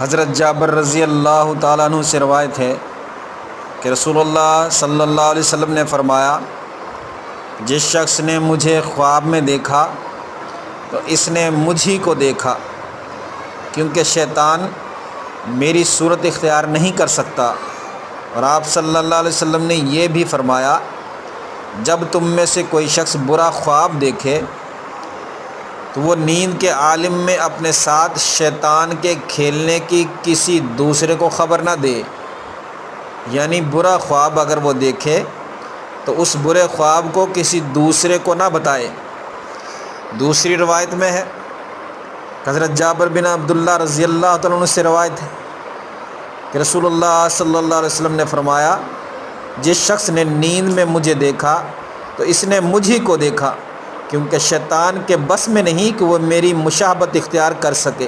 حضرت جابر رضی اللہ تعالیٰ عنہ سے روایت ہے کہ رسول اللہ صلی اللہ علیہ وسلم نے فرمایا، جس شخص نے مجھے خواب میں دیکھا تو اس نے مجھ ہی کو دیکھا، کیونکہ شیطان میری صورت اختیار نہیں کر سکتا۔ اور آپ صلی اللہ علیہ وسلم نے یہ بھی فرمایا، جب تم میں سے کوئی شخص برا خواب دیکھے تو وہ نیند کے عالم میں اپنے ساتھ شیطان کے کھیلنے کی کسی دوسرے کو خبر نہ دے، یعنی برا خواب اگر وہ دیکھے تو اس برے خواب کو کسی دوسرے کو نہ بتائے۔ دوسری روایت میں ہے، حضرت جابر بن عبداللہ رضی اللہ تعالیٰ عنہ سے روایت ہے کہ رسول اللہ صلی اللہ علیہ وسلم نے فرمایا، جس شخص نے نیند میں مجھے دیکھا تو اس نے مجھ ہی کو دیکھا، کیونکہ شیطان کے بس میں نہیں کہ وہ میری مشابہت اختیار کر سکے۔